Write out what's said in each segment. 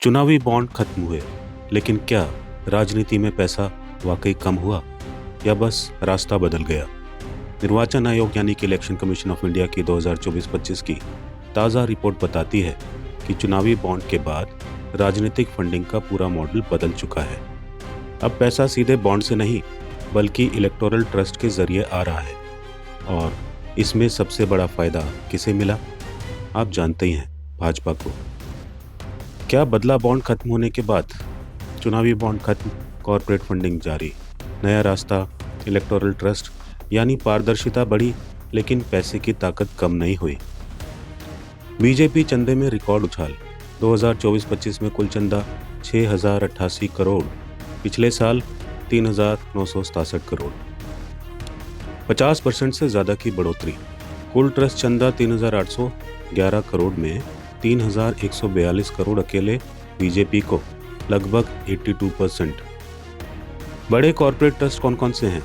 चुनावी बॉन्ड खत्म हुए, लेकिन क्या राजनीति में पैसा वाकई कम हुआ या बस रास्ता बदल गया? निर्वाचन आयोग यानी कि इलेक्शन कमीशन ऑफ इंडिया की 2024-25 की ताज़ा रिपोर्ट बताती है कि चुनावी बॉन्ड के बाद राजनीतिक फंडिंग का पूरा मॉडल बदल चुका है। अब पैसा सीधे बॉन्ड से नहीं बल्कि इलेक्टोरल ट्रस्ट के जरिए आ रहा है। और इसमें सबसे बड़ा फायदा किसे मिला? आप जानते ही हैं, भाजपा को। क्या बदला बॉन्ड खत्म होने के बाद? चुनावी बॉन्ड खत्म, कॉरपोरेट फंडिंग जारी, नया रास्ता, इलेक्टोरल ट्रस्ट यानी पारदर्शिता बढ़ी, लेकिन पैसे की ताकत कम नहीं हुई। बीजेपी चंदे में रिकॉर्ड उछाल। 2024-25 में कुल चंदा 6,088 करोड़, पिछले साल 3,967 करोड़, 50% से ज़्यादा की बढ़ोतरी। कुल ट्रस्ट चंदा 3,811 करोड़ में 3,142 करोड़ अकेले बीजेपी को, लगभग 82%। बड़े कॉरपोरेट ट्रस्ट कौन कौन से हैं?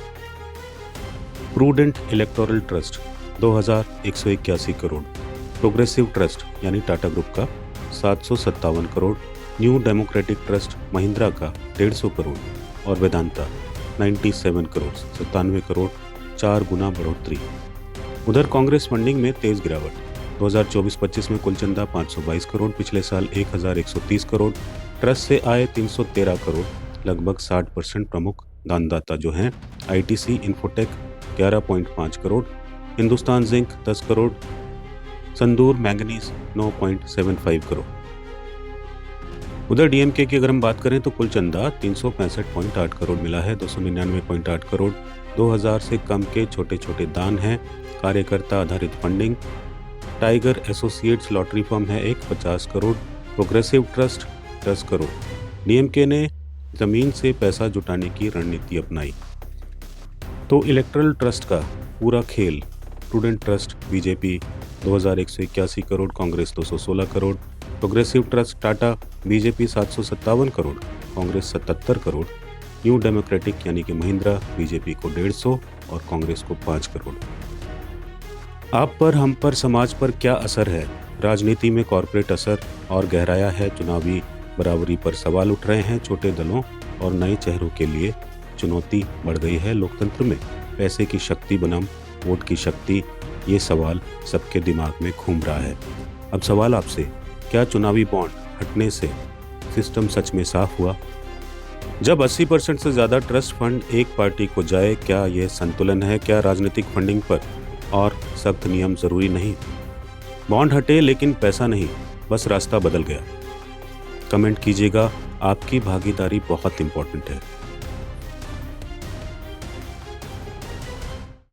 Prudent electoral trust 2,181 crore, progressive trust यानी टाटा ग्रुप का 757 crore, new democratic trust Mahindra का 150 करोड़ और वेदांता 97 करोड़, 97 करोड़, 4 गुना बढ़ोतरी। उधर कांग्रेस फंडिंग में तेज गिरावट। 2024-25 में कुल चंदा 522 करोड़, पिछले साल 1,130 करोड़, ट्रस्ट से आए 313 करोड़, लगभग 60%। प्रमुख दानदाता जो हैं ITC Infotech 11.5 crore, Hindustan zinc 10 crore, Sandur manganese 9.75 crore. उधर डीएमके की अगर हम बात करें तो कुल चंदा 365.8 करोड़ मिला है, 299.8 करोड़ 2000 से कम के छोटे छोटे दान हैं। कार्यकर्ता आधारित funding. Tiger associates lottery firm है एक 50 crore, progressive trust 10 crore. DMK ने जमीन से पैसा जुटाने की रणनीति अपनाई। तो इलेक्टोरल ट्रस्ट का पूरा खेल। Prudent trust BJP 2,181 crore, Congress 216 crore, progressive trust Tata BJP 757 crore, Congress 77 crore, new democratic यानी कि महिंद्रा बीजेपी को 150 और कांग्रेस को 5 करोड़। आप पर, हम पर, समाज पर क्या असर है? राजनीति में कॉरपोरेट असर और गहराया है। चुनावी बराबरी पर सवाल उठ रहे हैं। छोटे दलों और नए चेहरों के लिए चुनौती बढ़ गई है। लोकतंत्र में पैसे की शक्ति बनाम वोट की शक्ति, ये सवाल सबके दिमाग में घूम रहा है। अब सवाल आपसे, क्या चुनावी बॉन्ड हटने से सिस्टम सच में साफ हुआ? जब 80% से ज़्यादा ट्रस्ट फंड एक पार्टी को जाए, क्या यह संतुलन है? क्या राजनीतिक फंडिंग पर और सख्त नियम ज़रूरी नहीं? बॉन्ड हटे लेकिन पैसा नहीं, बस रास्ता बदल गया। कमेंट कीजिएगा, आपकी भागीदारी बहुत इंपॉर्टेंट है।